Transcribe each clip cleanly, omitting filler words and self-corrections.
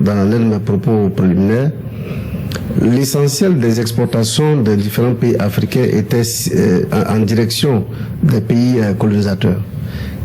dans l'un de mes propos préliminaires, l'essentiel des exportations des différents pays africains était en direction des pays colonisateurs.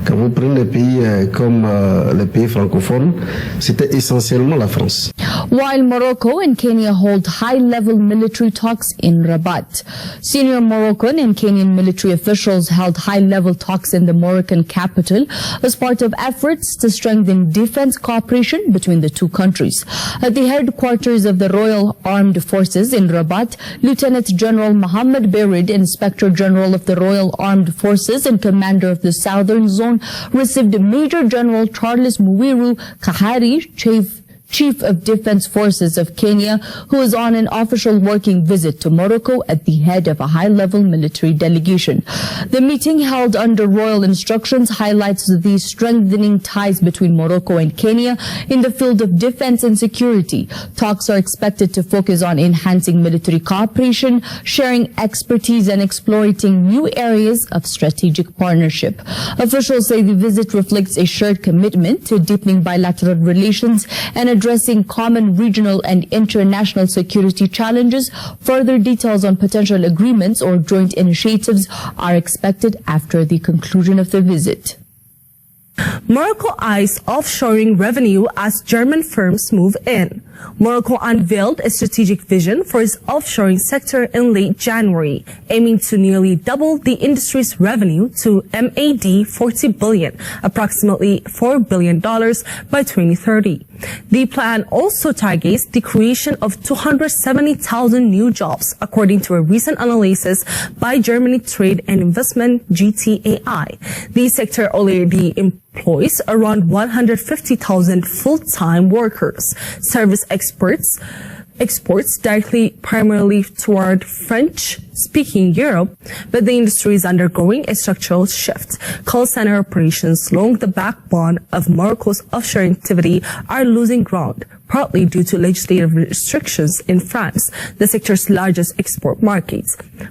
Quand vous prenez des pays comme les pays francophones, c'était essentiellement la France. While Morocco and Kenya hold high-level military talks in Rabat, senior Moroccan and Kenyan military officials held high-level talks in the Moroccan capital as part of efforts to strengthen defense cooperation between the two countries. At the headquarters of the Royal Armed Forces in Rabat, Lieutenant General Mohammed Berid, Inspector General of the Royal Armed Forces and Commander of the Southern Zone, received Major General Charles Muwiru Kahari, Chief of Defense Forces of Kenya, who is on an official working visit to Morocco at the head of a high-level military delegation. The meeting, held under royal instructions, highlights the strengthening ties between Morocco and Kenya in the field of defense and security. Talks are expected to focus on enhancing military cooperation, sharing expertise, and exploring new areas of strategic partnership. Officials say the visit reflects a shared commitment to deepening bilateral relations and addressing common regional and international security challenges. Further details on potential agreements or joint initiatives are expected after the conclusion of the visit. Morocco eyes offshoring revenue as German firms move in. Morocco unveiled a strategic vision for its offshoring sector in late January, aiming to nearly double the industry's revenue to MAD 40 billion, approximately $4 billion by 2030. The plan also targets the creation of 270,000 new jobs, according to a recent analysis by Germany Trade and Investment GTAI. The sector already employs around 150,000 full-time workers. Service exports directly primarily toward French-speaking Europe, but the industry is undergoing a structural shift. Call center operations along the backbone of Morocco's offshore activity are losing ground, partly due to legislative restrictions in France, the sector's largest export market.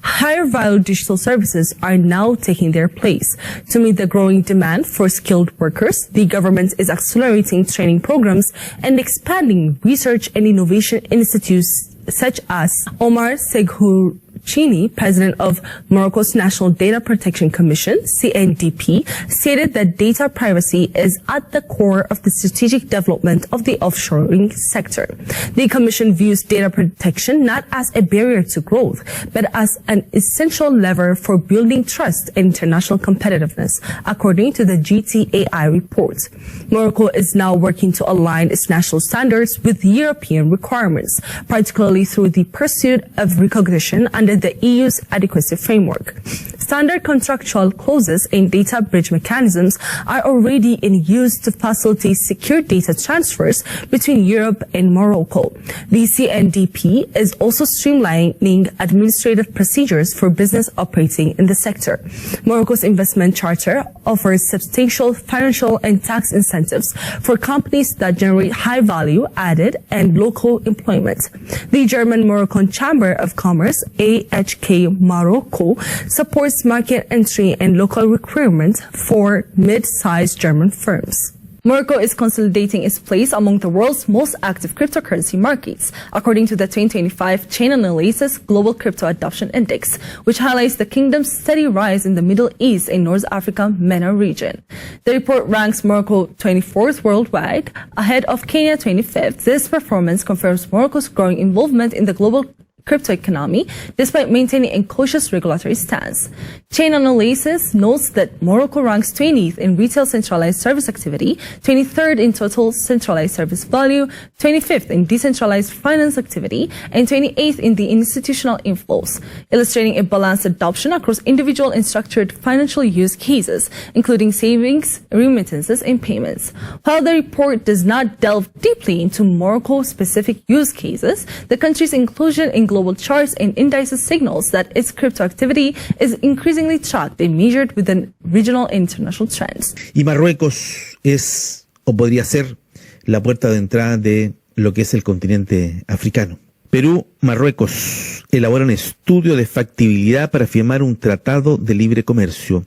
Higher value digital services are now taking their place. To meet the growing demand for skilled workers, the government is accelerating training programs and expanding research and innovation institutes such as Omar Seguchini, president of Morocco's National Data Protection Commission, CNDP, stated that data privacy is at the core of the strategic development of the offshoring sector. The commission views data protection not as a barrier to growth, but as an essential lever for building trust and international competitiveness, according to the GTAI report. Morocco is now working to align its national standards with European requirements, particularly through the pursuit of recognition under the EU's adequacy framework. Standard contractual clauses and data bridge mechanisms are already in use to facilitate secure data transfers between Europe and Morocco. The CNDP is also streamlining administrative procedures for business operating in the sector. Morocco's investment charter offers substantial financial and tax incentives for companies that generate high value added and local employment. The German-Moroccan Chamber of Commerce, AHK Morocco, supports market entry and local recruitment for mid-sized German firms. Morocco is consolidating its place among the world's most active cryptocurrency markets, according to the 2025 Chain Analysis Global Crypto Adoption Index, which highlights the kingdom's steady rise in the Middle East and North Africa MENA region. The report ranks Morocco 24th worldwide, ahead of Kenya 25th. This performance confirms Morocco's growing involvement in the global crypto economy, despite maintaining a cautious regulatory stance. Chain Analysis notes that Morocco ranks 20th in retail centralized service activity, 23rd in total centralized service value, 25th in decentralized finance activity, and 28th in the institutional inflows, illustrating a balanced adoption across individual and structured financial use cases, including savings, remittances, and payments. While the report does not delve deeply into Morocco-specific use cases, the country's inclusion in global charts and indices signals that its crypto activity is increasingly tracked and measured within regional and international trends. Y Marruecos es, o podría ser, la puerta de entrada de lo que es el continente africano. Perú, Marruecos elaboran estudio de factibilidad para firmar un tratado de libre comercio.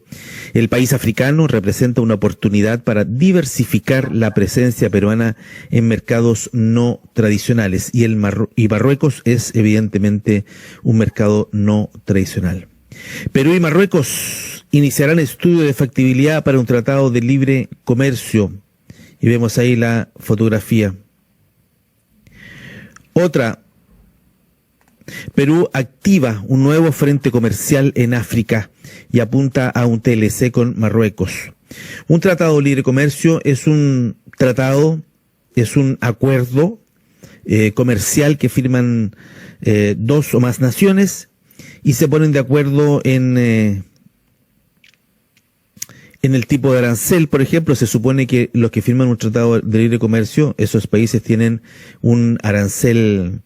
El país africano representa una oportunidad para diversificar la presencia peruana en mercados no tradicionales y Marruecos es evidentemente un mercado no tradicional. Perú y Marruecos iniciarán estudio de factibilidad para un tratado de libre comercio y vemos ahí la fotografía. Otra, Perú activa un nuevo frente comercial en África y apunta a un TLC con Marruecos. Un tratado de libre comercio es un acuerdo comercial que firman dos o más naciones y se ponen de acuerdo en el tipo de arancel. Por ejemplo, se supone que los que firman un tratado de libre comercio, esos países tienen un arancel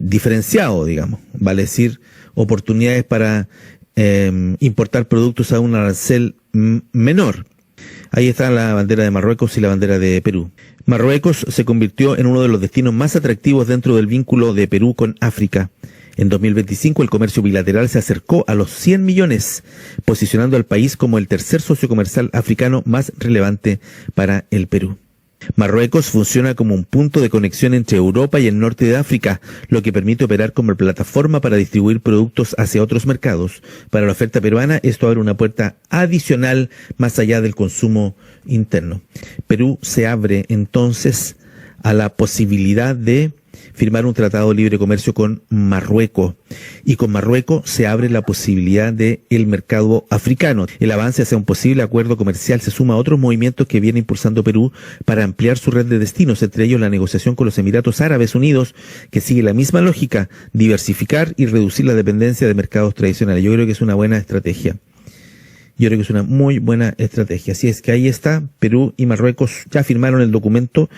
diferenciado, digamos, vale decir, oportunidades para importar productos a un arancel menor. Ahí está la bandera de Marruecos y la bandera de Perú. Marruecos se convirtió en uno de los destinos más atractivos dentro del vínculo de Perú con África. En 2025 el comercio bilateral se acercó a los 100 millones, posicionando al país como el tercer socio comercial africano más relevante para el Perú. Marruecos funciona como un punto de conexión entre Europa y el norte de África, lo que permite operar como plataforma para distribuir productos hacia otros mercados. Para la oferta peruana, esto abre una puerta adicional más allá del consumo interno. Perú se abre entonces a la posibilidad de firmar un tratado de libre comercio con Marruecos. Y con Marruecos se abre la posibilidad del mercado africano. El avance hacia un posible acuerdo comercial se suma a otros movimientos que viene impulsando Perú para ampliar su red de destinos, entre ellos la negociación con los Emiratos Árabes Unidos, que sigue la misma lógica, diversificar y reducir la dependencia de mercados tradicionales. Yo creo que es una buena estrategia. Yo creo que es una muy buena estrategia. Así es que ahí está, Perú y Marruecos ya firmaron el documento.